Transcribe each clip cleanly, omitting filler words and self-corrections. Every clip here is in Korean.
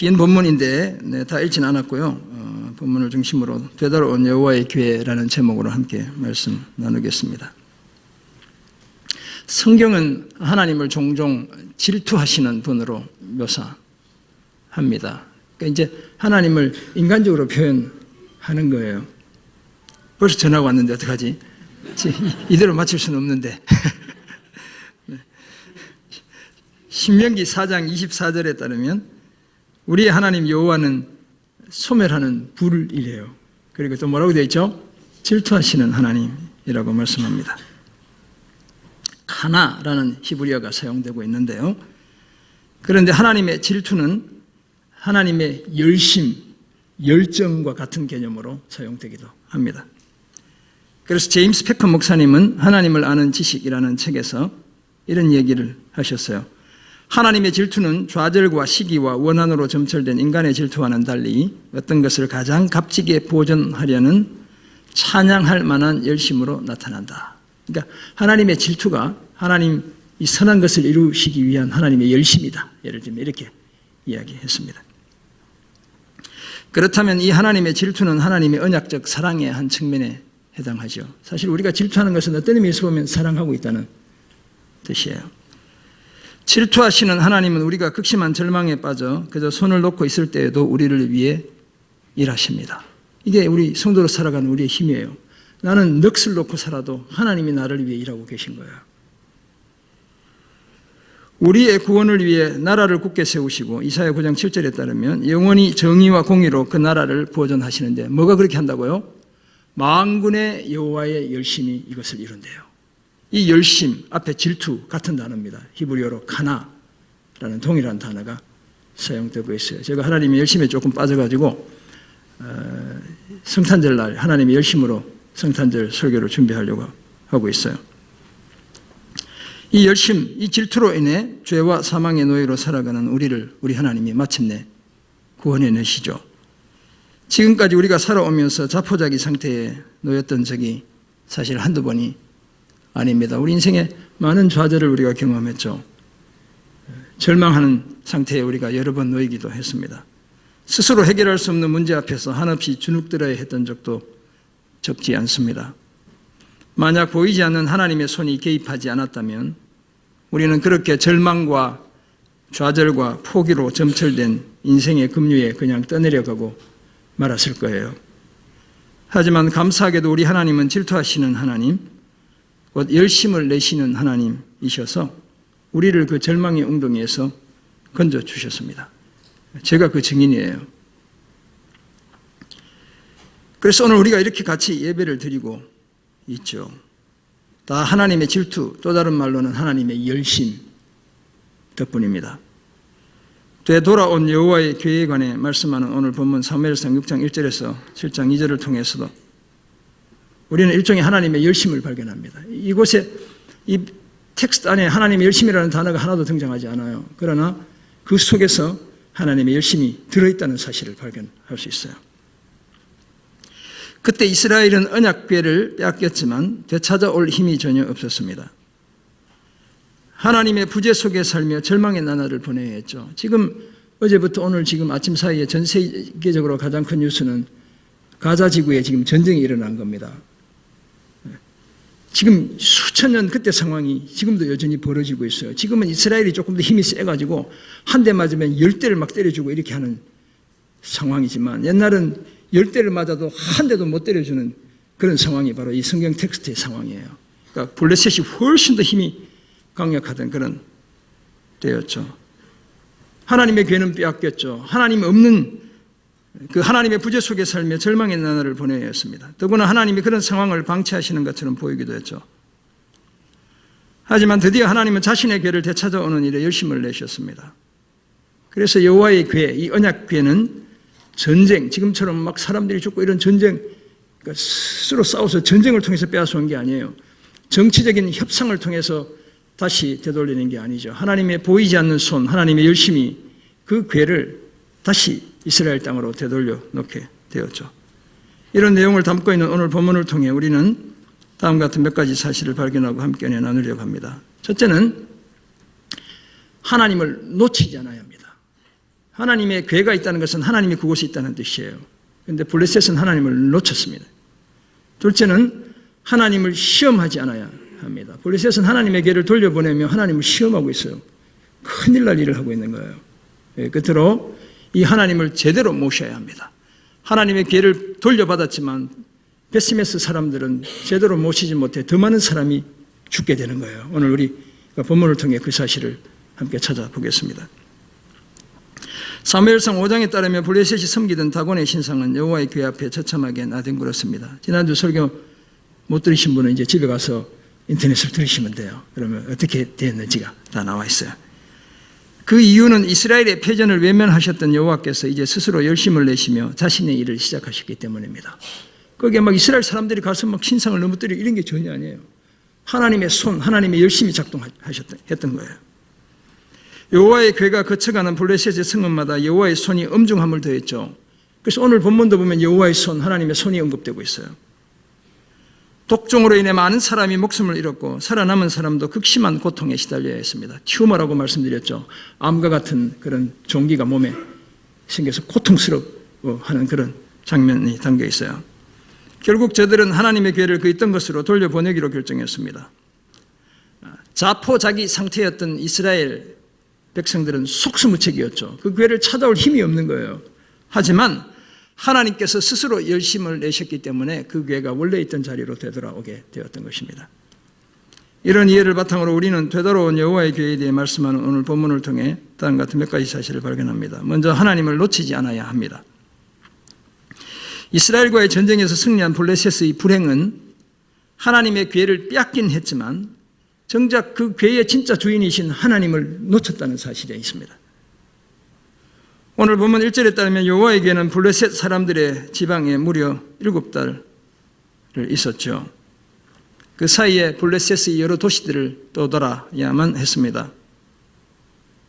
긴 본문인데 다 읽지는 않았고요. 본문을 중심으로 되돌아온 여호와의 교회라는 제목으로 함께 말씀 나누겠습니다. 성경은 하나님을 종종 질투하시는 분으로 묘사합니다. 그러니까 이제 하나님을 인간적으로 표현하는 거예요. 벌써 전화가 왔는데 어떡하지? 이대로 맞출 수는 없는데. 신명기 4장 24절에 따르면 우리의 하나님 여호와는 소멸하는 불이래요. 그리고 또 뭐라고 되어 있죠? 질투하시는 하나님이라고 말씀합니다. 카나라는 히브리어가 사용되고 있는데요. 그런데 하나님의 질투는 하나님의 열심, 열정과 같은 개념으로 사용되기도 합니다. 그래서 제임스 패커 목사님은 하나님을 아는 지식이라는 책에서 이런 얘기를 하셨어요. 하나님의 질투는 좌절과 시기와 원한으로 점철된 인간의 질투와는 달리 어떤 것을 가장 값지게 보존하려는 찬양할 만한 열심으로 나타난다. 그러니까 하나님의 질투가 하나님 이 선한 것을 이루시기 위한 하나님의 열심이다. 예를 들면 이렇게 이야기했습니다. 그렇다면 이 하나님의 질투는 하나님의 언약적 사랑의 한 측면에 해당하죠. 사실 우리가 질투하는 것은 어떤 의미에서 보면 사랑하고 있다는 뜻이에요. 질투하시는 하나님은 우리가 극심한 절망에 빠져 그저 손을 놓고 있을 때에도 우리를 위해 일하십니다. 이게 우리 성도로 살아가는 우리의 힘이에요. 나는 넋을 놓고 살아도 하나님이 나를 위해 일하고 계신 거예요. 우리의 구원을 위해 나라를 굳게 세우시고 이사야 9장 7절에 따르면 영원히 정의와 공의로 그 나라를 보존하시는데 뭐가 그렇게 한다고요? 만군의 여호와의 열심이 이것을 이룬대요. 이 열심 앞에 질투 같은 단어입니다. 히브리어로 카나라는 동일한 단어가 사용되고 있어요. 제가 하나님의 열심에 조금 빠져가지고 성탄절날 하나님의 열심으로 성탄절 설교를 준비하려고 하고 있어요. 이 열심, 이 질투로 인해 죄와 사망의 노예로 살아가는 우리 하나님이 마침내 구원해내시죠. 지금까지 우리가 살아오면서 자포자기 상태에 놓였던 적이 사실 한두 번이 아닙니다. 우리 인생에 많은 좌절을 우리가 경험했죠. 절망하는 상태에 우리가 여러 번 놓이기도 했습니다. 스스로 해결할 수 없는 문제 앞에서 한없이 주눅들어야 했던 적도 적지 않습니다. 만약 보이지 않는 하나님의 손이 개입하지 않았다면 우리는 그렇게 절망과 좌절과 포기로 점철된 인생의 급류에 그냥 떠내려가고 말았을 거예요. 하지만 감사하게도 우리 하나님은 질투하시는 하나님, 곧 열심을 내시는 하나님이셔서 우리를 그 절망의 웅덩이에서 건져주셨습니다. 제가 그 증인이에요. 그래서 오늘 우리가 이렇게 같이 예배를 드리고 있죠. 다 하나님의 질투, 또 다른 말로는 하나님의 열심 덕분입니다. 되돌아온 여호와의 교회에 관해 말씀하는 오늘 본문 사무엘상 6장 1절에서 7장 2절을 통해서도 우리는 일종의 하나님의 열심을 발견합니다. 이곳에 이 텍스트 안에 하나님의 열심이라는 단어가 하나도 등장하지 않아요. 그러나 그 속에서 하나님의 열심이 들어있다는 사실을 발견할 수 있어요. 그때 이스라엘은 언약궤를 빼앗겼지만 되찾아올 힘이 전혀 없었습니다. 하나님의 부재 속에 살며 절망의 나날을 보내야 했죠. 지금 어제부터 오늘 지금 아침 사이에 전 세계적으로 가장 큰 뉴스는 가자 지구에 지금 전쟁이 일어난 겁니다. 지금 수천 년 그때 상황이 지금도 여전히 벌어지고 있어요. 지금은 이스라엘이 조금 더 힘이 세가지고 한 대 맞으면 10대를 막 때려주고 이렇게 하는 상황이지만 옛날은 10대를 맞아도 한 대도 못 때려주는 그런 상황이 바로 이 성경 텍스트의 상황이에요. 그러니까 블레셋이 훨씬 더 힘이 강력하던 그런 때였죠. 하나님의 괴는 빼앗겼죠. 하나님 없는 그 하나님의 부재 속에 살며 절망의 나날을 보내야 했습니다. 더구나 하나님이 그런 상황을 방치하시는 것처럼 보이기도 했죠. 하지만 드디어 하나님은 자신의 괴를 되찾아오는 일에 열심을 내셨습니다. 그래서 여호와의 괴, 이 언약 괴는 전쟁, 지금처럼 막 사람들이 죽고 이런 전쟁, 그러니까 스스로 싸워서 전쟁을 통해서 빼앗아온 게 아니에요. 정치적인 협상을 통해서 다시 되돌리는 게 아니죠. 하나님의 보이지 않는 손, 하나님의 열심이 그 괴를 다시 이스라엘 땅으로 되돌려 놓게 되었죠. 이런 내용을 담고 있는 오늘 본문을 통해 우리는 다음 같은 몇 가지 사실을 발견하고 함께 나누려고 합니다. 첫째는 하나님을 놓치지 않아야 합니다. 하나님의 괴가 있다는 것은 하나님이 그곳에 있다는 뜻이에요. 그런데 블레셋은 하나님을 놓쳤습니다. 둘째는 하나님을 시험하지 않아야 합니다. 블레셋은 하나님의 괴를 돌려보내며 하나님을 시험하고 있어요. 큰일 날 일을 하고 있는 거예요. 끝으로 이 하나님을 제대로 모셔야 합니다. 하나님의 괴를 돌려받았지만 베스메스 사람들은 제대로 모시지 못해 더 많은 사람이 죽게 되는 거예요. 오늘 우리가 본문을 통해 그 사실을 함께 찾아보겠습니다. 사무엘상 5장에 따르면 블레셋이 섬기던 다곤의 신상은 여호와의 궤 앞에 처참하게 나뒹굴었습니다. 지난주 설교 못 들으신 분은 이제 집에 가서 인터넷을 들으시면 돼요. 그러면 어떻게 됐는지가 다 나와 있어요. 그 이유는 이스라엘의 패전을 외면하셨던 여호와께서 이제 스스로 열심을 내시며 자신의 일을 시작하셨기 때문입니다. 거기에 막 이스라엘 사람들이 가서 막 신상을 넘어뜨리고 이런 게 전혀 아니에요. 하나님의 손, 하나님의 열심히 작동했던 거예요. 여호와의 궤가 거쳐가는 블레셋의 성읍마다 여호와의 손이 엄중함을 더했죠. 그래서 오늘 본문도 보면 여호와의 손, 하나님의 손이 언급되고 있어요. 독종으로 인해 많은 사람이 목숨을 잃었고 살아남은 사람도 극심한 고통에 시달려야 했습니다. 튜머라고 말씀드렸죠. 암과 같은 그런 종기가 몸에 생겨서 고통스러워하는 그런 장면이 담겨 있어요. 결국 저들은 하나님의 궤를 그 있던 것으로 돌려보내기로 결정했습니다. 자포자기 상태였던 이스라엘 백성들은 속수무책이었죠. 그 궤를 찾아올 힘이 없는 거예요. 하지만 하나님께서 스스로 열심을 내셨기 때문에 그 궤가 원래 있던 자리로 되돌아오게 되었던 것입니다. 이런 이해를 바탕으로 우리는 되돌아온 여호와의 궤에 대해 말씀하는 오늘 본문을 통해 다음과 같은 몇 가지 사실을 발견합니다. 먼저 하나님을 놓치지 않아야 합니다. 이스라엘과의 전쟁에서 승리한 블레셋의 불행은 하나님의 궤를 빼앗긴 했지만 정작 그 궤의 진짜 주인이신 하나님을 놓쳤다는 사실이 있습니다. 오늘 본문 1절에 따르면 여호와의 궤는 블레셋 사람들의 지방에 무려 7달을 있었죠. 그 사이에 블레셋의 여러 도시들을 떠돌아야만 했습니다.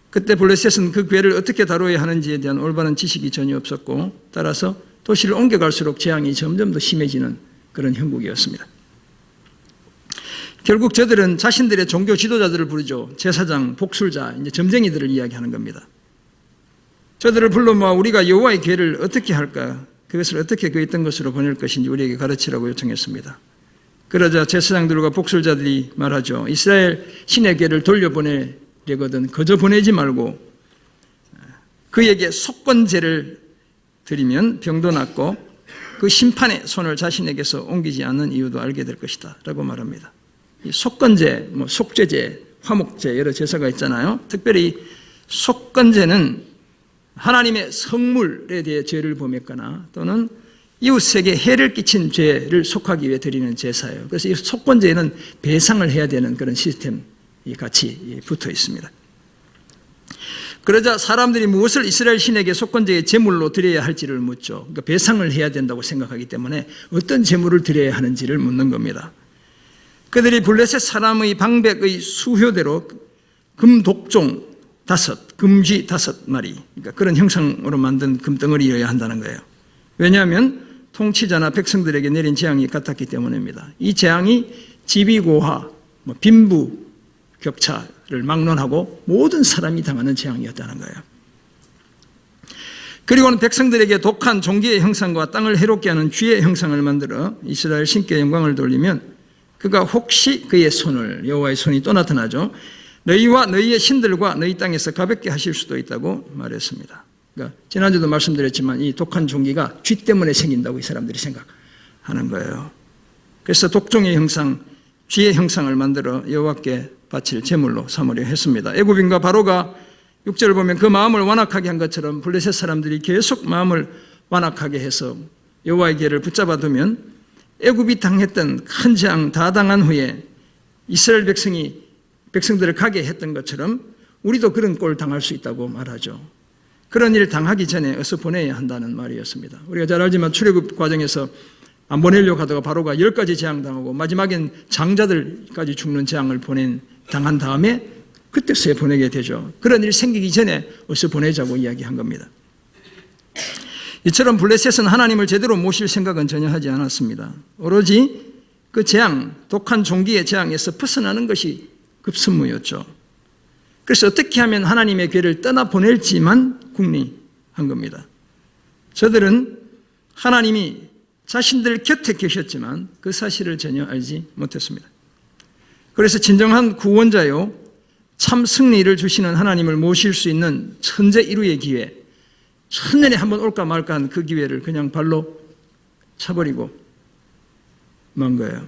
그때 블레셋은 그 궤를 어떻게 다루어야 하는지에 대한 올바른 지식이 전혀 없었고 따라서 도시를 옮겨갈수록 재앙이 점점 더 심해지는 그런 형국이었습니다. 결국 저들은 자신들의 종교 지도자들을 부르죠. 제사장, 복술자, 이제 점쟁이들을 이야기하는 겁니다. 저들을 불러 모아 우리가 여호와의 궤를 어떻게 할까? 그것을 어떻게 그 있던 것으로 보낼 것인지 우리에게 가르치라고 요청했습니다. 그러자 제사장들과 복술자들이 말하죠. 이스라엘 신의 궤를 돌려보내려거든 거저 보내지 말고 그에게 속건제를 드리면 병도 낫고 그 심판의 손을 자신에게서 옮기지 않는 이유도 알게 될 것이다 라고 말합니다. 이 속건제, 속죄제, 화목제 여러 제사가 있잖아요. 특별히 속건제는 하나님의 성물에 대해 죄를 범했거나 또는 이웃에게 해를 끼친 죄를 속하기 위해 드리는 제사예요. 그래서 이 속건제에는 배상을 해야 되는 그런 시스템이 같이 붙어 있습니다. 그러자 사람들이 무엇을 이스라엘 신에게 속건제의 제물로 드려야 할지를 묻죠. 그러니까 배상을 해야 된다고 생각하기 때문에 어떤 제물을 드려야 하는지를 묻는 겁니다. 그들이 블레셋 사람의 방백의 수효대로 금독종 5, 금쥐 5마리, 그러니까 그런 형상으로 만든 금덩어리여야 한다는 거예요. 왜냐하면 통치자나 백성들에게 내린 재앙이 같았기 때문입니다. 이 재앙이 지비고하, 빈부격차를 막론하고 모든 사람이 당하는 재앙이었다는 거예요. 그리고는 백성들에게 독한 종기의 형상과 땅을 해롭게 하는 쥐의 형상을 만들어 이스라엘 신께 영광을 돌리면 그가 혹시 그의 손을, 여호와의 손이 또 나타나죠. 너희와 너희의 신들과 너희 땅에서 가볍게 하실 수도 있다고 말했습니다. 그러니까 지난주도 말씀드렸지만 이 독한 종기가 쥐 때문에 생긴다고 이 사람들이 생각하는 거예요. 그래서 독종의 형상, 쥐의 형상을 만들어 여호와께 바칠 제물로 삼으려 했습니다. 애굽인과 바로가 6절을 보면 그 마음을 완악하게 한 것처럼 블레셋 사람들이 계속 마음을 완악하게 해서 여호와의 궤를 붙잡아 두면 애굽이 당했던 큰 재앙 다 당한 후에 이스라엘 백성들을 가게 했던 것처럼 우리도 그런 꼴을 당할 수 있다고 말하죠. 그런 일 당하기 전에 어서 보내야 한다는 말이었습니다. 우리가 잘 알지만 출애굽 과정에서 안 보내려고 하다가 바로가 10가지 재앙 당하고 마지막엔 장자들까지 죽는 재앙을 당한 다음에 그때서야 보내게 되죠. 그런 일 생기기 전에 어서 보내자고 이야기한 겁니다. 이처럼 블레셋은 하나님을 제대로 모실 생각은 전혀 하지 않았습니다. 오로지 그 재앙, 독한 종기의 재앙에서 벗어나는 것이 급선무였죠. 그래서 어떻게 하면 하나님의 궤를 떠나보낼지만 궁리한 겁니다. 저들은 하나님이 자신들 곁에 계셨지만 그 사실을 전혀 알지 못했습니다. 그래서 진정한 구원자요, 참 승리를 주시는 하나님을 모실 수 있는 천재 일우의 기회, 천년에 한번 올까 말까 한 그 기회를 그냥 발로 차버리고 만 거예요.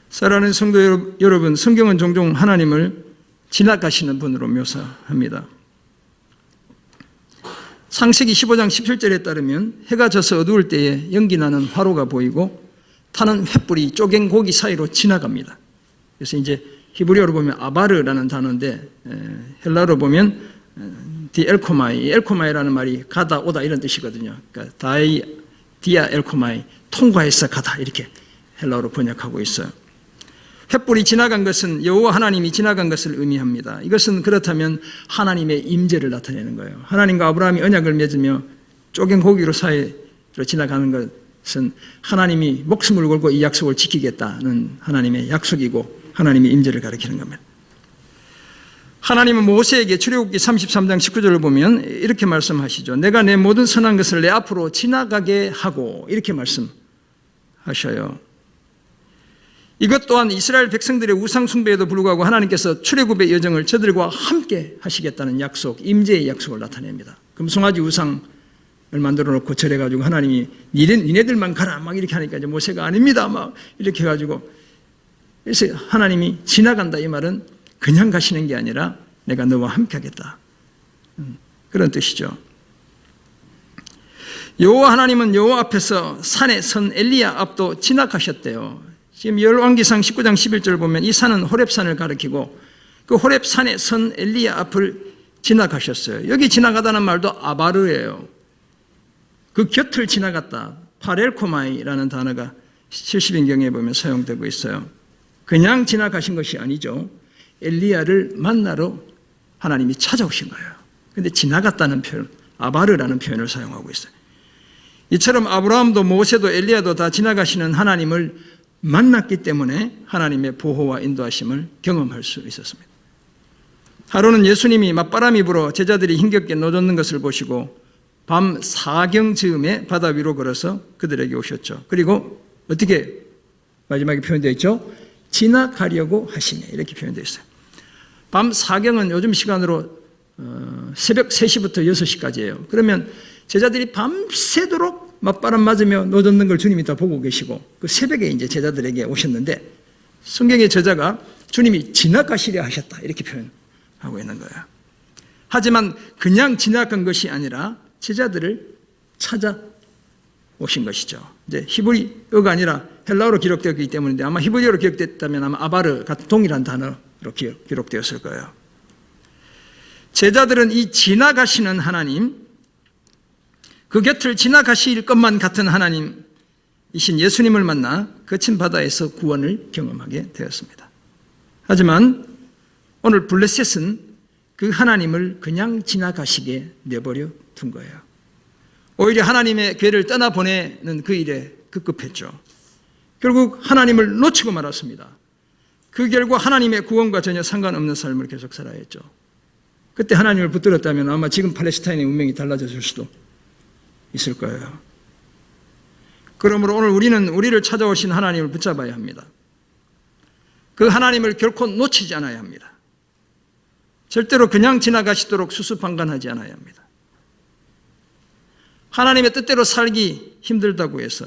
사랑하는 성도 여러분, 성경은 종종 하나님을 지나가시는 분으로 묘사합니다. 창세기 15장 17절에 따르면 해가 져서 어두울 때에 연기나는 화로가 보이고 타는 횃불이 쪼갠 고기 사이로 지나갑니다. 그래서 이제 히브리어로 보면 아바르라는 단어인데 헬라어로 보면 디엘코마이, 엘코마이라는 말이 가다 오다 이런 뜻이거든요. 그러니까 디아 엘코마이, 통과해서 가다 이렇게 헬라어로 번역하고 있어요. 횃불이 지나간 것은 여호와 하나님이 지나간 것을 의미합니다. 이것은 그렇다면 하나님의 임재를 나타내는 거예요. 하나님과 아브라함이 언약을 맺으며 쪼갠 고기로 사이로 지나가는 것은 하나님이 목숨을 걸고 이 약속을 지키겠다는 하나님의 약속이고 하나님의 임재를 가리키는 겁니다. 하나님은 모세에게 출애굽기 33장 19절을 보면 이렇게 말씀하시죠. 내가 내 모든 선한 것을 내 앞으로 지나가게 하고 이렇게 말씀하셔요. 이것 또한 이스라엘 백성들의 우상 숭배에도 불구하고 하나님께서 출애굽의 여정을 저들과 함께 하시겠다는 약속, 임재의 약속을 나타냅니다. 금송아지 우상을 만들어 놓고 절해가지고 하나님이 니네들만 가라 막 이렇게 하니까 이제 모세가 아닙니다 막 이렇게 해가지고, 그래서 하나님이 지나간다 이 말은 그냥 가시는 게 아니라 내가 너와 함께 하겠다 그런 뜻이죠. 여호와 하나님은 여호와 앞에서 산에 선 엘리야 앞도 지나가셨대요. 지금 열왕기상 19장 11절 보면 이 산은 호렙산을 가리키고 그 호렙산에 선 엘리야 앞을 지나가셨어요. 여기 지나가다는 말도 아바르예요. 그 곁을 지나갔다. 파렐코마이라는 단어가 70인경에 보면 사용되고 있어요. 그냥 지나가신 것이 아니죠. 엘리야를 만나러 하나님이 찾아오신 거예요. 그런데 지나갔다는 표현, 아바르라는 표현을 사용하고 있어요. 이처럼 아브라함도 모세도 엘리야도 다 지나가시는 하나님을 만났기 때문에 하나님의 보호와 인도하심을 경험할 수 있었습니다. 하루는 예수님이 맞바람이 불어 제자들이 힘겹게 노젓는 것을 보시고 밤 4경 즈음에 바다 위로 걸어서 그들에게 오셨죠. 그리고 어떻게 마지막에 표현되어 있죠? 지나가려고 하시네 이렇게 표현되어 있어요. 밤 4경은 요즘 시간으로 새벽 3시부터 6시까지예요. 그러면 제자들이 밤새도록 맞바람 맞으며 노젓는 걸 주님이 다 보고 계시고 그 새벽에 이제 제자들에게 오셨는데 성경의 저자가 주님이 지나가시려 하셨다 이렇게 표현하고 있는 거예요. 하지만 그냥 지나간 것이 아니라 제자들을 찾아오신 것이죠. 이제 히브리어가 아니라 헬라어로 기록되었기 때문인데 아마 히브리어로 기록됐다면 아마 아바르 같은 동일한 단어로 기록되었을 거예요. 제자들은 이 지나가시는 하나님, 그 곁을 지나가실 것만 같은 하나님이신 예수님을 만나 거친 바다에서 구원을 경험하게 되었습니다. 하지만 오늘 블레셋은 그 하나님을 그냥 지나가시게 내버려 둔 거예요. 오히려 하나님의 괴를 떠나보내는 그 일에 급급했죠. 결국 하나님을 놓치고 말았습니다. 그 결과 하나님의 구원과 전혀 상관없는 삶을 계속 살아야 했죠. 그때 하나님을 붙들었다면 아마 지금 팔레스타인의 운명이 달라졌을 수도 있을 거예요. 그러므로 오늘 우리는 우리를 찾아오신 하나님을 붙잡아야 합니다. 그 하나님을 결코 놓치지 않아야 합니다. 절대로 그냥 지나가시도록 수수방관하지 않아야 합니다. 하나님의 뜻대로 살기 힘들다고 해서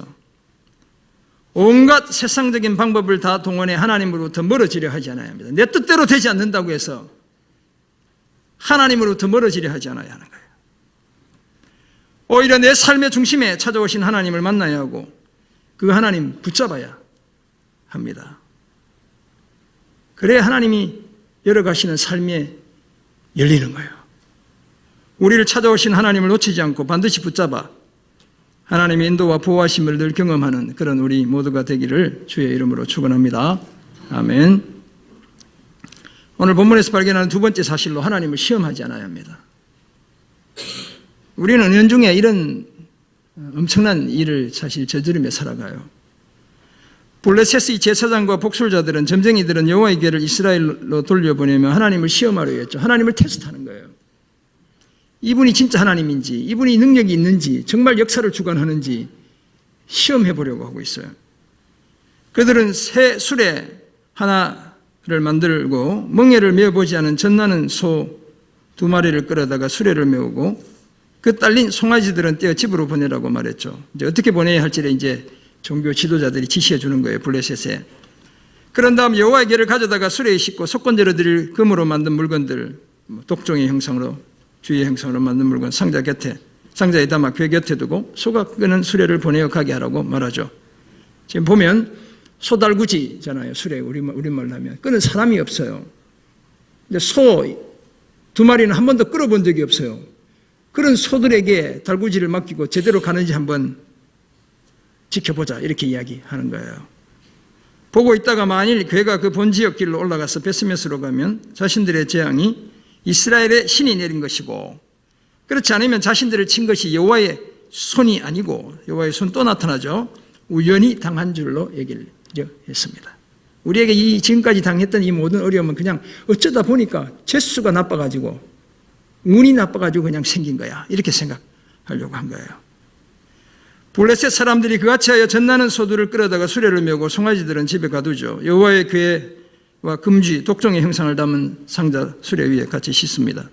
온갖 세상적인 방법을 다 동원해 하나님으로부터 멀어지려 하지 않아야 합니다. 내 뜻대로 되지 않는다고 해서 하나님으로부터 멀어지려 하지 않아야 하는 거예요. 오히려 내 삶의 중심에 찾아오신 하나님을 만나야 하고 그 하나님 붙잡아야 합니다. 그래야 하나님이 열어가시는 삶에 열리는 거예요. 우리를 찾아오신 하나님을 놓치지 않고 반드시 붙잡아 하나님의 인도와 보호하심을 늘 경험하는 그런 우리 모두가 되기를 주의 이름으로 축원합니다. 아멘. 오늘 본문에서 발견하는 두 번째 사실로 하나님을 시험하지 않아야 합니다. 우리는 은연중에 이런 엄청난 일을 사실 저지르며 살아가요. 블레셋의 제사장과 복술자들은, 점쟁이들은 여호와의 궤를 이스라엘로 돌려보내며 하나님을 시험하려 했죠. 하나님을 테스트하는 거예요. 이분이 진짜 하나님인지, 이분이 능력이 있는지, 정말 역사를 주관하는지 시험해 보려고 하고 있어요. 그들은 새 수레 하나를 만들고 멍에를 메어보지 않은 젖나는 소 2마리를 끌어다가 수레를 메우고 그 딸린 송아지들은 떼어 집으로 보내라고 말했죠. 이제 어떻게 보내야 할지를 이제 종교 지도자들이 지시해 주는 거예요, 블레셋에. 그런 다음 여호와의 궤를 가져다가 수레에 싣고 속건제로 드릴 금으로 만든 물건들, 독종의 형상으로, 주의 형상으로 만든 물건 상자에 담아 궤 곁에 두고 소가 끄는 수레를 보내어 가게 하라고 말하죠. 지금 보면 소달구지잖아요. 수레 우리말로 하면 끄는 사람이 없어요. 이제 소 2마리는 한 번도 끌어본 적이 없어요. 그런 소들에게 달구지를 맡기고 제대로 가는지 한번 지켜보자, 이렇게 이야기하는 거예요. 보고 있다가 만일 괴가 그 본 지역 길로 올라가서 베스메스로 가면 자신들의 재앙이 이스라엘의 신이 내린 것이고, 그렇지 않으면 자신들을 친 것이 여호와의 손이 아니고, 여호와의 손 또 나타나죠. 우연히 당한 줄로 얘기를 했습니다. 우리에게 이 지금까지 당했던 이 모든 어려움은 그냥 어쩌다 보니까 재수가 나빠가지고, 운이 나빠가지고 그냥 생긴 거야, 이렇게 생각하려고 한 거예요. 블레셋 사람들이 그같이 하여 젖나는 소들을 끌어다가 수레를 메우고 송아지들은 집에 가두죠. 여호와의 궤와 금쥐, 독종의 형상을 담은 상자 수레 위에 같이 싣습니다.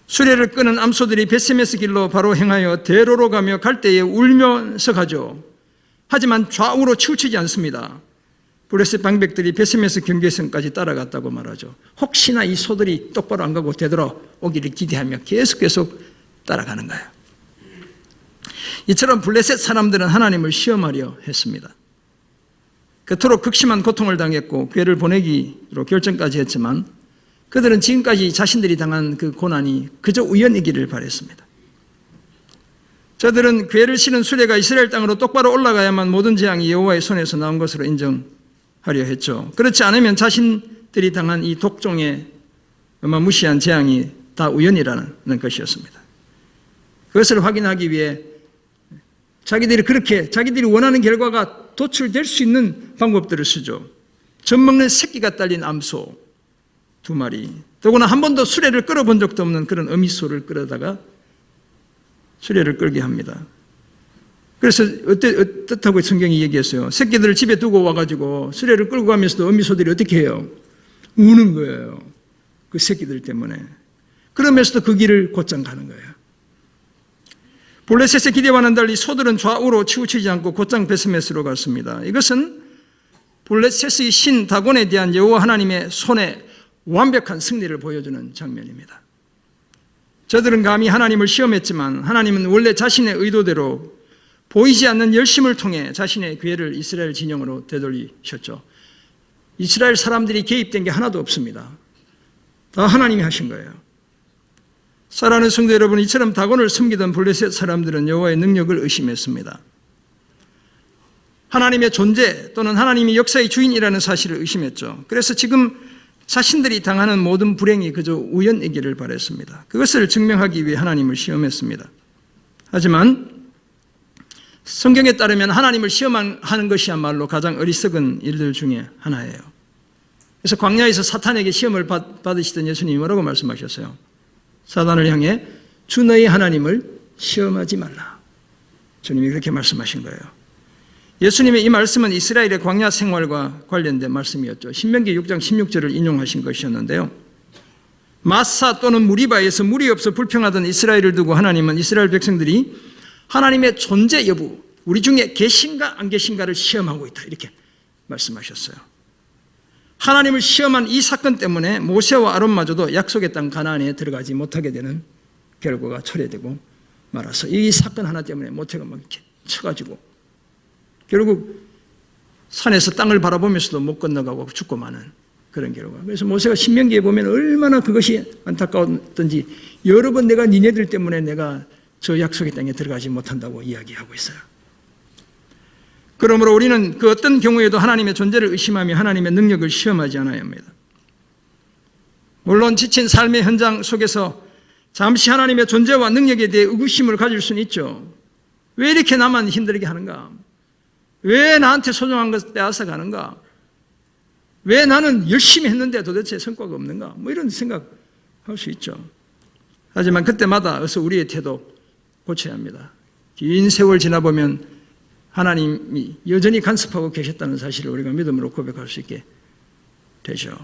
수레를 끄는 암소들이 베스메스 길로 바로 행하여 대로로 가며 갈 때에 울면서 가죠. 하지만 좌우로 치우치지 않습니다. 블레셋 방백들이 베스메스 경계선까지 따라갔다고 말하죠. 혹시나 이 소들이 똑바로 안 가고 되돌아오기를 기대하며 계속 따라가는 거예요. 이처럼 블레셋 사람들은 하나님을 시험하려 했습니다. 그토록 극심한 고통을 당했고 궤를 보내기로 결정까지 했지만 그들은 지금까지 자신들이 당한 그 고난이 그저 우연이기를 바랬습니다. 저들은 궤를 실은 수레가 이스라엘 땅으로 똑바로 올라가야만 모든 재앙이 여호와의 손에서 나온 것으로 인정하려 했죠. 그렇지 않으면 자신들이 당한 이 독종의 어마무시한 재앙이 다 우연이라는 것이었습니다. 그것을 확인하기 위해 자기들이 원하는 결과가 도출될 수 있는 방법들을 쓰죠. 젖 먹는 새끼가 딸린 암소 2마리, 더구나 한 번도 수레를 끌어본 적도 없는 그런 어미소를 끌어다가 수레를 끌게 합니다. 그래서 어떻다고 성경이 얘기했어요. 새끼들을 집에 두고 와가지고 수레를 끌고 가면서도 어미소들이 어떻게 해요? 우는 거예요. 그 새끼들 때문에. 그러면서도 그 길을 곧장 가는 거예요. 블레셋의 기대와는 달리 소들은 좌우로 치우치지 않고 곧장 베스메스로 갔습니다. 이것은 블레셋의 신 다곤에 대한 여호와 하나님의 손에 완벽한 승리를 보여주는 장면입니다. 저들은 감히 하나님을 시험했지만 하나님은 원래 자신의 의도대로 보이지 않는 열심을 통해 자신의 궤를 이스라엘 진영으로 되돌리셨죠. 이스라엘 사람들이 개입된 게 하나도 없습니다. 다 하나님이 하신 거예요. 사랑하는 성도 여러분, 이처럼 다곤을 섬기던 블레셋 사람들은 여호와의 능력을 의심했습니다. 하나님의 존재 또는 하나님이 역사의 주인이라는 사실을 의심했죠. 그래서 지금 자신들이 당하는 모든 불행이 그저 우연이기를 바랬습니다. 그것을 증명하기 위해 하나님을 시험했습니다. 하지만 성경에 따르면 하나님을 시험하는 것이야말로 가장 어리석은 일들 중에 하나예요. 그래서 광야에서 사탄에게 시험을 받으시던 예수님이 뭐라고 말씀하셨어요? 사단을 향해 주 너희 하나님을 시험하지 말라. 주님이 그렇게 말씀하신 거예요. 예수님의 이 말씀은 이스라엘의 광야 생활과 관련된 말씀이었죠. 신명기 6장 16절을 인용하신 것이었는데요. 마사 또는 무리바에서 물이 없어 불평하던 이스라엘을 두고 하나님은 이스라엘 백성들이 하나님의 존재 여부, 우리 중에 계신가 안 계신가를 시험하고 있다, 이렇게 말씀하셨어요. 하나님을 시험한 이 사건 때문에 모세와 아론마저도 약속의 땅 가나안에 들어가지 못하게 되는 결과가 초래되고 말아서 이 사건 하나 때문에 모세가 막 이렇게 쳐가지고 결국 산에서 땅을 바라보면서도 못 건너가고 죽고 마는 그런 결과. 그래서 모세가 신명기에 보면 얼마나 그것이 안타까웠던지 여러 번 내가 니네들 때문에 내가 저 약속의 땅에 들어가지 못한다고 이야기하고 있어요. 그러므로 우리는 그 어떤 경우에도 하나님의 존재를 의심하며 하나님의 능력을 시험하지 않아야 합니다. 물론 지친 삶의 현장 속에서 잠시 하나님의 존재와 능력에 대해 의구심을 가질 수는 있죠. 왜 이렇게 나만 힘들게 하는가? 왜 나한테 소중한 것 빼앗아 가는가? 왜 나는 열심히 했는데 도대체 성과가 없는가? 뭐 이런 생각할 수 있죠. 하지만 그때마다 어서 우리의 태도 고쳐야 합니다. 긴 세월 지나보면 하나님이 여전히 간섭하고 계셨다는 사실을 우리가 믿음으로 고백할 수 있게 되죠.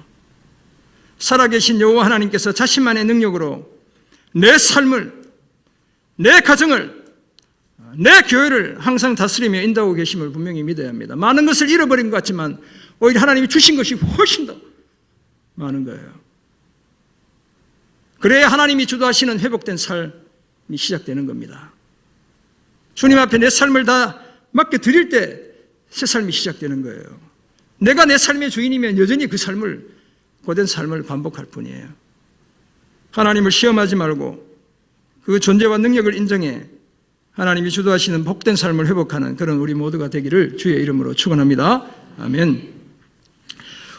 살아계신 여호와 하나님께서 자신만의 능력으로 내 삶을, 내 가정을, 내 교회를 항상 다스리며 인도하고 계심을 분명히 믿어야 합니다. 많은 것을 잃어버린 것 같지만 오히려 하나님이 주신 것이 훨씬 더 많은 거예요. 그래야 하나님이 주도하시는 회복된 삶이 시작되는 겁니다. 주님 앞에 내 삶을 다 맡겨드릴 때 새 삶이 시작되는 거예요. 내가 내 삶의 주인이면 여전히 그 삶을, 고된 삶을 반복할 뿐이에요. 하나님을 시험하지 말고 그 존재와 능력을 인정해 하나님이 주도하시는 복된 삶을 회복하는 그런 우리 모두가 되기를 주의 이름으로 축원합니다. 아멘.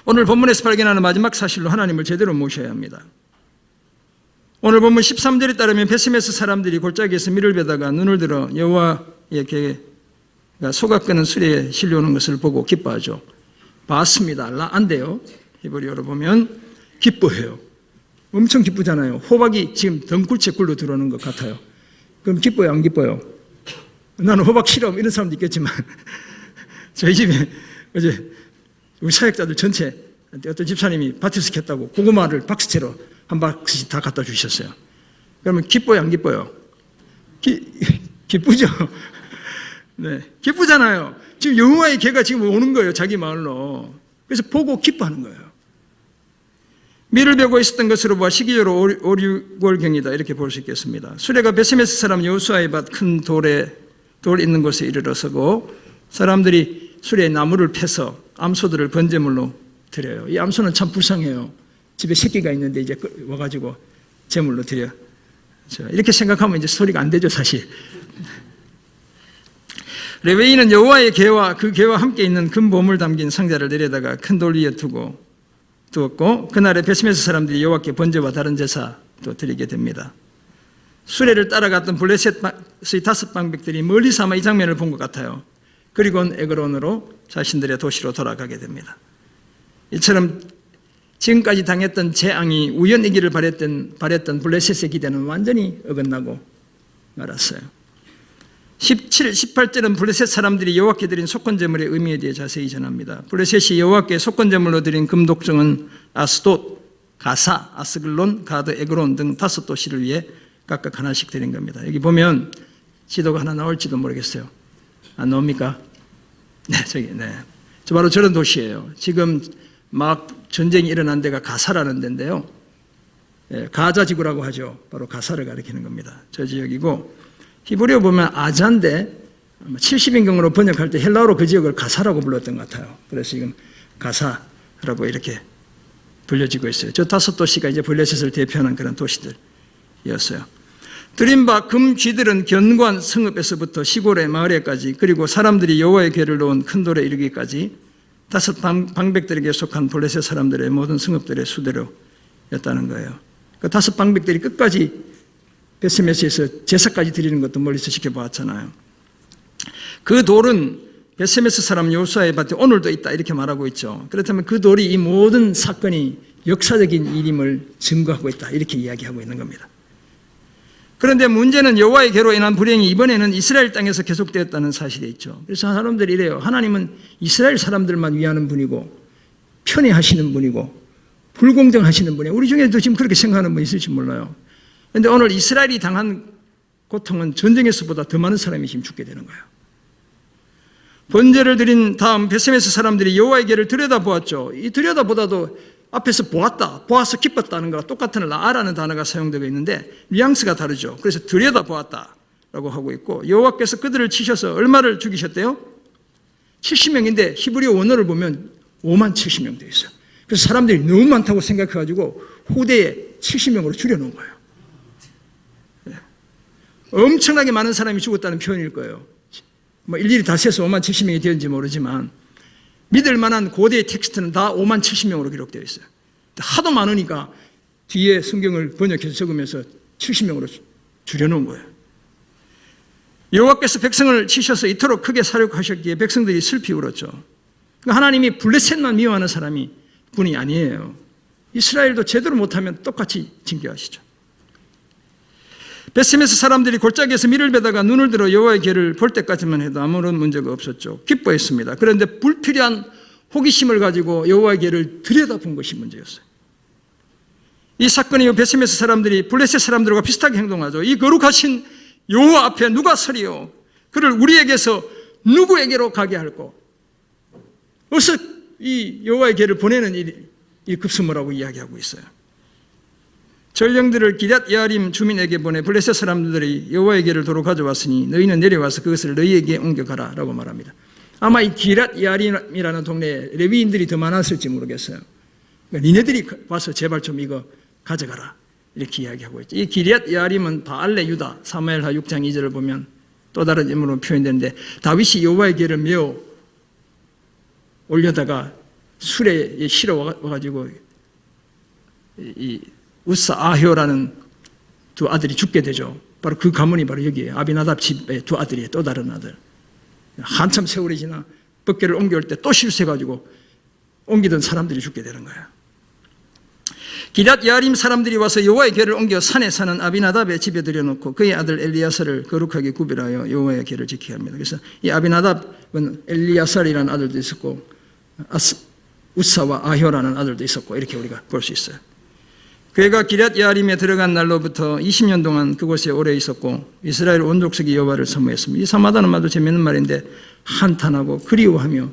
오늘 본문에서 발견하는 마지막 사실로 하나님을 제대로 모셔야 합니다. 오늘 본문 13절에 따르면 베스메스 사람들이 골짜기에서 밀을 베다가 눈을 들어 여호와의 개가 소각끄는 수레에 실려오는 것을 보고 기뻐하죠. 봤습니다. 안 돼요. 히브리어로 보면 기뻐해요. 엄청 기쁘잖아요. 호박이 지금 덩굴째 굴러 들어오는 것 같아요. 그럼 기뻐요, 안 기뻐요? 나는 호박 싫어 이런 사람도 있겠지만 저희 집에 어제 우리 사역자들 전체 어떤 집사님이 밭에서 캤다고 고구마를 박스채로 한 박스씩 다 갖다 주셨어요. 그러면 기뻐요, 안 기뻐요? 기쁘죠? 네, 기쁘잖아요. 지금 여호와의 개가 지금 오는 거예요, 자기 마을로. 그래서 보고 기뻐하는 거예요. 밀을 베고 있었던 것으로 보아 시기적으로 5, 6월경이다 이렇게 볼 수 있겠습니다. 수레가 베스메스 사람 여호수아의 밭 큰 돌 있는 곳에 이르러서고 사람들이 수레에 나무를 패서 암소들을 번제물로 드려요. 이 암소는 참 불쌍해요. 집에 새끼가 있는데 이제 와가지고 제물로 드려. 이렇게 생각하면 이제 소리가 안 되죠, 사실. 레위인은 여호와의 개와 그 개와 함께 있는 금 보물 담긴 상자를 내려다가 큰 돌 위에 두었고 그날에 베스메스 사람들이 여호와께 번제와 다른 제사도 드리게 됩니다. 수레를 따라갔던 블레셋의 5 방백들이 멀리서 아마 이 장면을 본 것 같아요. 그리고는 에그론으로 자신들의 도시로 돌아가게 됩니다. 이처럼 지금까지 당했던 재앙이 우연이기를 바랬던 블레셋의 기대는 완전히 어긋나고 말았어요. 17, 18절은 블레셋 사람들이 여호와께 드린 속건제물의 의미에 대해 자세히 전합니다. 블레셋이 여호와께 속건제물로 드린 금독정은 아스돗, 가사, 아스글론, 가드, 에그론 등 5도시를 위해 각각 하나씩 드린 겁니다. 여기 보면 지도가 하나 나올지도 모르겠어요. 안 나옵니까? 네, 네. 저 바로 저런 도시예요. 지금 막 전쟁이 일어난 데가 가사라는 데인데요. 가자 지구라고 하죠. 바로 가사를 가리키는 겁니다. 저 지역이고 히브리어 보면 아자인데 70인경으로 번역할 때 헬라어로 그 지역을 가사라고 불렀던 것 같아요. 그래서 지금 가사라고 이렇게 불려지고 있어요. 저 5도시가 이제 블레셋을 대표하는 그런 도시들이었어요. 드린 바 금 쥐들은 견고한 성읍에서부터 시골의 마을에까지 그리고 사람들이 여호와의 궤를 놓은 큰 돌에 이르기까지 5 방백들에게 속한 블레셋 사람들의 모든 성읍들의 수대로였다는 거예요. 그 5 방백들이 끝까지 베스메스에서 제사까지 드리는 것도 멀리서 지켜보았잖아요. 그 돌은 베스메스 사람 여호수아의 밭에 오늘도 있다 이렇게 말하고 있죠. 그렇다면 그 돌이 이 모든 사건이 역사적인 일임을 증거하고 있다 이렇게 이야기하고 있는 겁니다. 그런데 문제는 여호와의 개로 인한 불행이 이번에는 이스라엘 땅에서 계속되었다는 사실이 있죠. 그래서 사람들이 이래요. 하나님은 이스라엘 사람들만 위하는 분이고 편애하시는 분이고 불공정하시는 분이에요. 우리 중에도 지금 그렇게 생각하는 분 있을지 몰라요. 그런데 오늘 이스라엘이 당한 고통은 전쟁에서보다 더 많은 사람이 지금 죽게 되는 거예요. 번제를 드린 다음 베스메스 사람들이 여호와의 개를 들여다보았죠. 이 들여다보다도 앞에서 보아서 기뻤다는 거와 똑같은 라라는 단어가 사용되고 있는데 뉘앙스가 다르죠. 그래서 들여다보았다라고 하고 있고 여호와께서 그들을 치셔서 얼마를 죽이셨대요? 70명인데 히브리어 원어를 보면 5만 70명 되어 있어요. 그래서 사람들이 너무 많다고 생각해가지고 후대에 70명으로 줄여놓은 거예요. 엄청나게 많은 사람이 죽었다는 표현일 거예요. 뭐 일일이 다 세서 5만 70명이 되었는지 모르지만 믿을 만한 고대의 텍스트는 다 5만 70명으로 기록되어 있어요. 하도 많으니까 뒤에 성경을 번역해서 적으면서 70명으로 줄여놓은 거예요. 여호와께서 백성을 치셔서 이토록 크게 사륙하셨기에 백성들이 슬피 울었죠. 하나님이 블레셋만 미워하는 사람이 분이 아니에요. 이스라엘도 제대로 못하면 똑같이 징계하시죠. 베세메스 사람들이 골짜기에서 밀을 베다가 눈을 들어 여호와의 길을 볼 때까지만 해도 아무런 문제가 없었죠. 기뻐했습니다. 그런데 불필요한 호기심을 가지고 여호와의 길을 들여다본 것이 문제였어요. 이 사건이 베세메스 사람들이 블레셋 사람들과 비슷하게 행동하죠. 이 거룩하신 여호와 앞에 누가 서리요? 그를 우리에게서 누구에게로 가게 할꼬? 어서 이 여호와의 길을 보내는 이 급수무라고 이야기하고 있어요. 전령들을 기럇 여아림 주민에게 보내 블레셋 사람들이 여호와의 길을 도로 가져왔으니 너희는 내려와서 그것을 너희에게 옮겨가라 라고 말합니다. 아마 이 기럇 여아림이라는 동네에 레위인들이 더 많았을지 모르겠어요. 그러니까 니네들이 와서 제발 좀 이거 가져가라 이렇게 이야기하고 있죠. 이 기럇 여아림은 바알레 유다 사무엘하 6장 2절을 보면 또 다른 인물로 표현되는데 다윗이 여호와의 길을 메어 올려다가 수레에 실어 와가지고 이 우사 아효라는 두 아들이 죽게 되죠. 바로 그 가문이 바로 여기에요. 아비나답 집의 두 아들이에요. 또 다른 아들. 한참 세월이 지나 덮개를 옮겨올 때 또 실수해가지고 옮기던 사람들이 죽게 되는 거예요. 기럇 여아림 사람들이 와서 여호와의 궤를 옮겨 산에 사는 아비나답의 집에 들여놓고 그의 아들 엘리야살을 거룩하게 구별하여 여호와의 궤를 지키게 합니다. 그래서 이 아비나답은 엘리야살이라는 아들도 있었고 우사와 아효라는 아들도 있었고 이렇게 우리가 볼 수 있어요. 그가 기럇 여아림에 들어간 날로부터 20년 동안 그곳에 오래 있었고 이스라엘 온 족속이 여호와를 사모했습니다. 이 사모하다는 말도 재미있는 말인데 한탄하고 그리워하며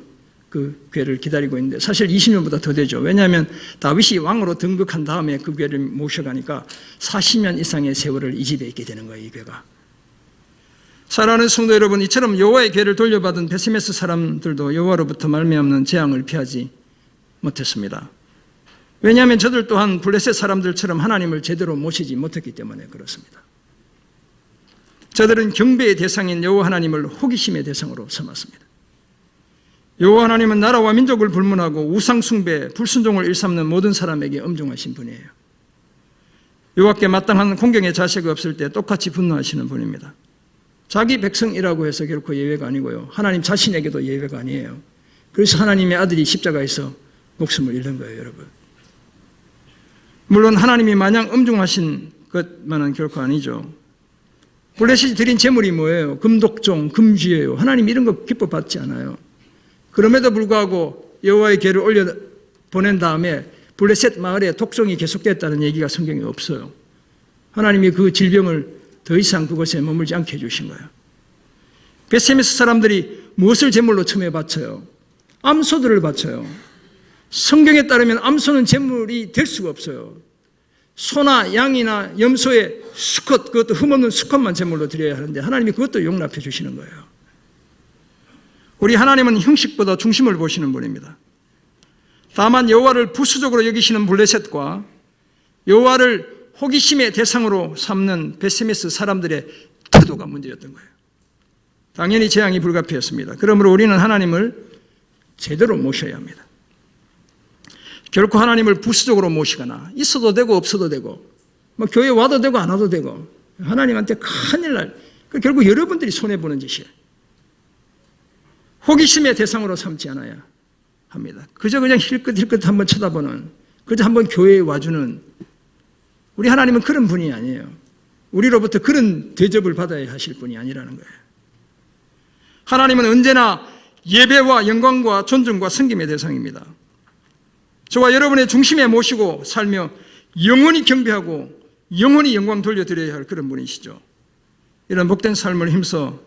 그 궤를 기다리고 있는데 사실 20년보다 더 되죠. 왜냐하면 다윗이 왕으로 등극한 다음에 그 궤를 모셔가니까 40년 이상의 세월을 이 집에 있게 되는 거예요. 이 궤가. 사랑하는 성도 여러분, 이처럼 여호와의 궤를 돌려받은 베세메스 사람들도 여호와로부터 말미암는 재앙을 피하지 못했습니다. 왜냐하면 저들 또한 블레셋 사람들처럼 하나님을 제대로 모시지 못했기 때문에 그렇습니다. 저들은 경배의 대상인 여호와 하나님을 호기심의 대상으로 삼았습니다. 여호와 하나님은 나라와 민족을 불문하고 우상 숭배, 불순종을 일삼는 모든 사람에게 엄중하신 분이에요. 여호와께 마땅한 공경의 자세가 없을 때 똑같이 분노하시는 분입니다. 자기 백성이라고 해서 결코 예외가 아니고요. 하나님 자신에게도 예외가 아니에요. 그래서 하나님의 아들이 십자가에서 목숨을 잃는 거예요, 여러분. 물론 하나님이 마냥 엄중하신 것만은 결코 아니죠. 블레셋이 드린 제물이 뭐예요? 금독종, 금쥐예요. 하나님 이런 거 기뻐 받지 않아요. 그럼에도 불구하고 여호와의 궤를 올려 보낸 다음에 블레셋 마을에 독종이 계속됐다는 얘기가 성경에 없어요. 하나님이 그 질병을 더 이상 그곳에 머물지 않게 해주신 거예요. 베세메스 사람들이 무엇을 제물로 처음에 바쳐요? 암소들을 바쳐요. 성경에 따르면 암소는 제물이 될 수가 없어요. 소나 양이나 염소의 수컷, 그것도 흠없는 수컷만 제물로 드려야 하는데 하나님이 그것도 용납해 주시는 거예요. 우리 하나님은 형식보다 중심을 보시는 분입니다. 다만 여호와를 부수적으로 여기시는 블레셋과 여호와를 호기심의 대상으로 삼는 베세메스 사람들의 태도가 문제였던 거예요. 당연히 재앙이 불가피했습니다. 그러므로 우리는 하나님을 제대로 모셔야 합니다. 결코 하나님을 부수적으로 모시거나 있어도 되고 없어도 되고 뭐 교회 와도 되고 안 와도 되고 하나님한테 큰일 날 결국 여러분들이 손해보는 짓이에요. 호기심의 대상으로 삼지 않아야 합니다. 그저 그냥 힐끗힐끗 한번 쳐다보는 그저 한번 교회에 와주는 우리 하나님은 그런 분이 아니에요. 우리로부터 그런 대접을 받아야 하실 분이 아니라는 거예요. 하나님은 언제나 예배와 영광과 존중과 섬김의 대상입니다. 저와 여러분의 중심에 모시고 살며 영원히 경배하고 영원히 영광 돌려드려야 할 그런 분이시죠. 이런 복된 삶을 힘써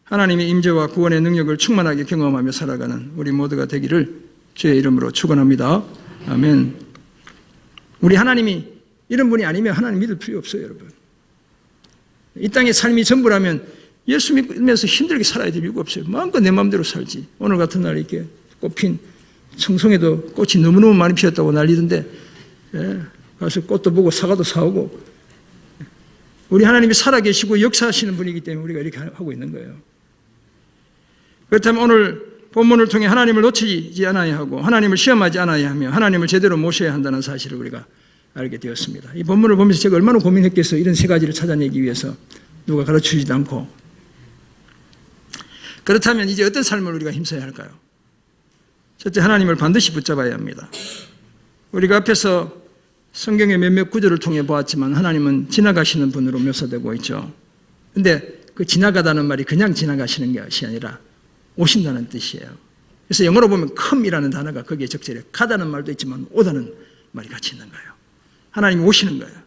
하나님의 임재와 구원의 능력을 충만하게 경험하며 살아가는 우리 모두가 되기를 주의 이름으로 축원합니다. 아멘. 우리 하나님이 이런 분이 아니면 하나님 믿을 필요 없어요, 여러분. 이 땅의 삶이 전부라면 예수 믿으면서 힘들게 살아야 될 이유가 없어요. 마음껏 내 마음대로 살지. 오늘 같은 날 이렇게 꽃핀 청송에도 꽃이 너무너무 많이 피었다고 난리던데 가서 꽃도 보고 사과도 사오고 우리 하나님이 살아계시고 역사하시는 분이기 때문에 우리가 이렇게 하고 있는 거예요. 그렇다면 오늘 본문을 통해 하나님을 놓치지 않아야 하고 하나님을 시험하지 않아야 하며 하나님을 제대로 모셔야 한다는 사실을 우리가 알게 되었습니다. 이 본문을 보면서 제가 얼마나 고민했겠어요. 이런 세 가지를 찾아내기 위해서 누가 가르쳐주지도 않고. 그렇다면 이제 어떤 삶을 우리가 힘써야 할까요? 첫째, 하나님을 반드시 붙잡아야 합니다. 우리가 앞에서 성경의 몇몇 구절을 통해 보았지만 하나님은 지나가시는 분으로 묘사되고 있죠. 근데 그 지나가다는 말이 그냥 지나가시는 것이 아니라 오신다는 뜻이에요. 그래서 영어로 보면 come이라는 단어가 거기에 적절해요. 가다는 말도 있지만 오다는 말이 같이 있는 거예요. 하나님이 오시는 거예요.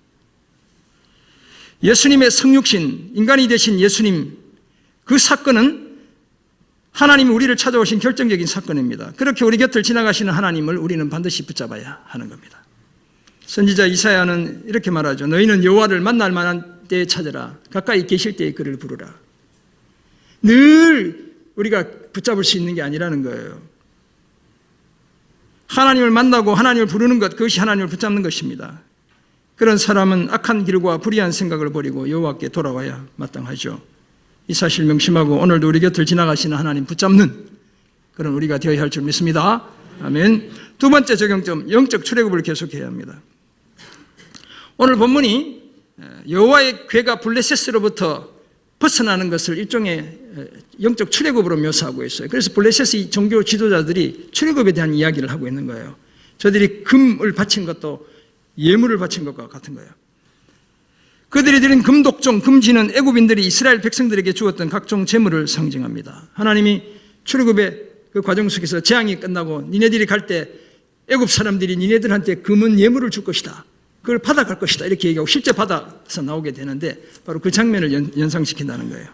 예수님의 성육신, 인간이 되신 예수님, 그 사건은 하나님이 우리를 찾아오신 결정적인 사건입니다. 그렇게 우리 곁을 지나가시는 하나님을 우리는 반드시 붙잡아야 하는 겁니다. 선지자 이사야는 이렇게 말하죠. 너희는 여호와를 만날 만한 때에 찾아라. 가까이 계실 때에 그를 부르라. 늘 우리가 붙잡을 수 있는 게 아니라는 거예요. 하나님을 만나고 하나님을 부르는 것, 그것이 하나님을 붙잡는 것입니다. 그런 사람은 악한 길과 불의한 생각을 버리고 여호와께 돌아와야 마땅하죠. 이 사실 명심하고 오늘도 우리 곁을 지나가시는 하나님 붙잡는 그런 우리가 되어야 할 줄 믿습니다. 아멘. 두 번째 적용점, 영적 출애굽을 계속해야 합니다. 오늘 본문이 여호와의 괴가 블레셋으로부터 벗어나는 것을 일종의 영적 출애굽으로 묘사하고 있어요. 그래서 블레셋의 종교 지도자들이 출애굽에 대한 이야기를 하고 있는 거예요. 저들이 금을 바친 것도 예물을 바친 것과 같은 거예요. 그들이 드린 금독종, 금지는 애굽인들이 이스라엘 백성들에게 주었던 각종 재물을 상징합니다. 하나님이 출애굽의 그 과정 속에서 재앙이 끝나고 니네들이 갈 때 애굽 사람들이 니네들한테 금은 예물을 줄 것이다. 그걸 받아갈 것이다. 이렇게 얘기하고 실제 받아서 나오게 되는데 바로 그 장면을 연상시킨다는 거예요.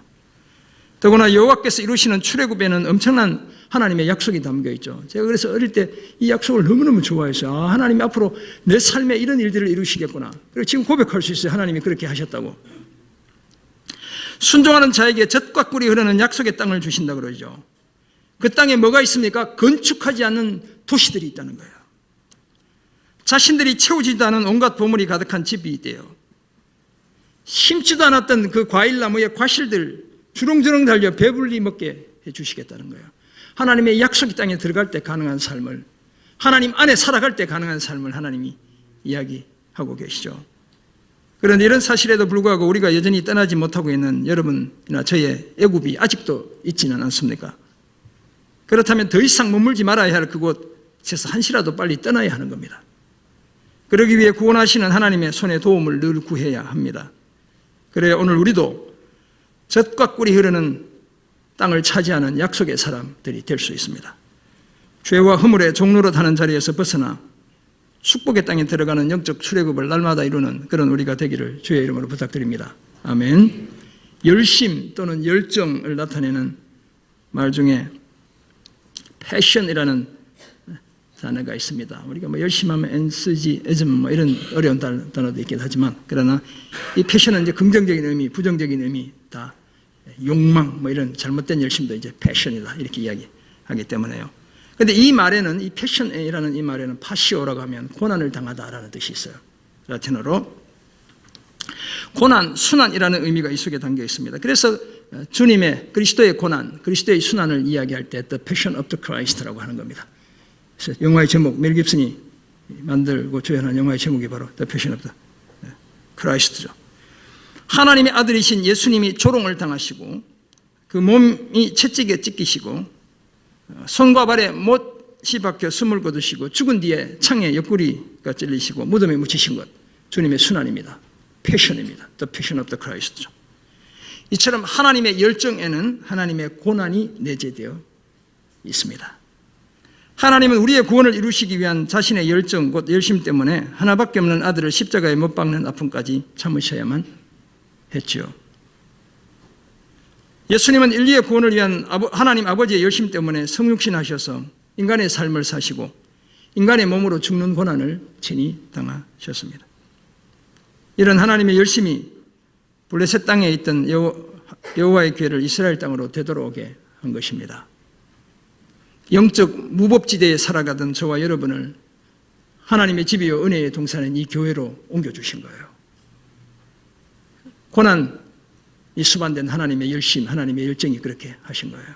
더구나 여호와께서 이루시는 출애굽에는 엄청난 하나님의 약속이 담겨 있죠. 제가 그래서 어릴 때 이 약속을 너무너무 좋아했어요. 하나님이 앞으로 내 삶에 이런 일들을 이루시겠구나. 그리고 지금 고백할 수 있어요. 하나님이 그렇게 하셨다고. 순종하는 자에게 젖과 꿀이 흐르는 약속의 땅을 주신다 그러죠. 그 땅에 뭐가 있습니까? 건축하지 않는 도시들이 있다는 거예요. 자신들이 채우지도 않은 온갖 보물이 가득한 집이 있대요. 심지도 않았던 그 과일나무의 과실들 주렁주렁 달려 배불리 먹게 해주시겠다는 거예요. 하나님의 약속의 땅에 들어갈 때 가능한 삶을, 하나님 안에 살아갈 때 가능한 삶을 하나님이 이야기하고 계시죠. 그런데 이런 사실에도 불구하고 우리가 여전히 떠나지 못하고 있는 여러분이나 저의 애굽이 아직도 있지는 않습니까? 그렇다면 더 이상 머물지 말아야 할 그곳에서 한시라도 빨리 떠나야 하는 겁니다. 그러기 위해 구원하시는 하나님의 손에 도움을 늘 구해야 합니다. 그래야 오늘 우리도 젖과 꿀이 흐르는 땅을 차지하는 약속의 사람들이 될 수 있습니다. 죄와 허물의 종로로 타는 자리에서 벗어나 축복의 땅에 들어가는 영적 출애굽을 날마다 이루는 그런 우리가 되기를 주의 이름으로 부탁드립니다. 아멘. 열심 또는 열정을 나타내는 말 중에 패션이라는 단어가 있습니다. 우리가 뭐 열심히 하면 enthusiasm 뭐 이런 어려운 단어도 있긴 하지만 그러나 이 패션은 이제 긍정적인 의미, 부정적인 의미 다 욕망 뭐 이런 잘못된 열심도 이제 패션이다 이렇게 이야기하기 때문에요. 그런데 이 말에는 이 패션이라는 이 말에는 파시오라고 하면 고난을 당하다라는 뜻이 있어요. 라틴어로 고난, 순환이라는 의미가 이 속에 담겨 있습니다. 그래서 주님의 그리스도의 고난, 그리스도의 순환을 이야기할 때 The Passion of the Christ라고 하는 겁니다. 그래서 영화의 제목, 멜 깁슨이 만들고 조연한 영화의 제목이 바로 The Passion of the Christ죠. 하나님의 아들이신 예수님이 조롱을 당하시고 그 몸이 채찍에 찢기시고 손과 발에 못이 박혀 숨을 거두시고 죽은 뒤에 창에 옆구리가 찔리시고 무덤에 묻히신 것, 주님의 순환입니다. 패션입니다. The Passion of the Christ죠. 이처럼 하나님의 열정에는 하나님의 고난이 내재되어 있습니다. 하나님은 우리의 구원을 이루시기 위한 자신의 열정, 곧 열심 때문에 하나밖에 없는 아들을 십자가에 못 박는 아픔까지 참으셔야만 했죠. 예수님은 인류의 구원을 위한 하나님 아버지의 열심 때문에 성육신하셔서 인간의 삶을 사시고 인간의 몸으로 죽는 고난을 친히 당하셨습니다. 이런 하나님의 열심이 블레셋 땅에 있던 여호와의 괴를 이스라엘 땅으로 되돌아오게 한 것입니다. 영적 무법지대에 살아가던 저와 여러분을 하나님의 집이요 은혜의 동산인 이 교회로 옮겨주신 거예요. 고난이 수반된 하나님의 열심, 하나님의 열정이 그렇게 하신 거예요.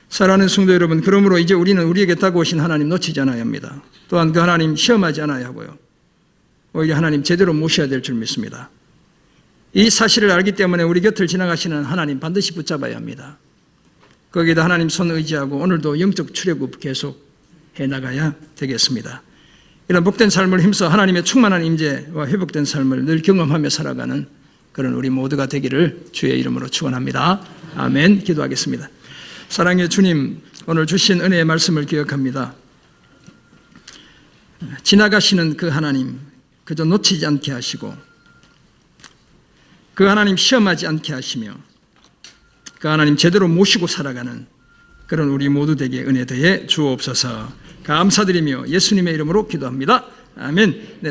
사랑하는 성도 여러분, 그러므로 이제 우리는 우리에게 다가오신 하나님 놓치지 않아야 합니다. 또한 그 하나님 시험하지 않아야 하고요. 오히려 하나님 제대로 모셔야 될 줄 믿습니다. 이 사실을 알기 때문에 우리 곁을 지나가시는 하나님 반드시 붙잡아야 합니다. 거기에다 하나님 손 의지하고 오늘도 영적 출애굽 계속 해나가야 되겠습니다. 이런 복된 삶을 힘써 하나님의 충만한 임재와 회복된 삶을 늘 경험하며 살아가는 그런 우리 모두가 되기를 주의 이름으로 축원합니다. 아멘. 기도하겠습니다. 사랑의 주님, 오늘 주신 은혜의 말씀을 기억합니다. 지나가시는 그 하나님, 그저 놓치지 않게 하시고 그 하나님 시험하지 않게 하시며 그 하나님 제대로 모시고 살아가는 그런 우리 모두 되게 은혜 더해 주옵소서. 감사드리며 예수님의 이름으로 기도합니다. 아멘.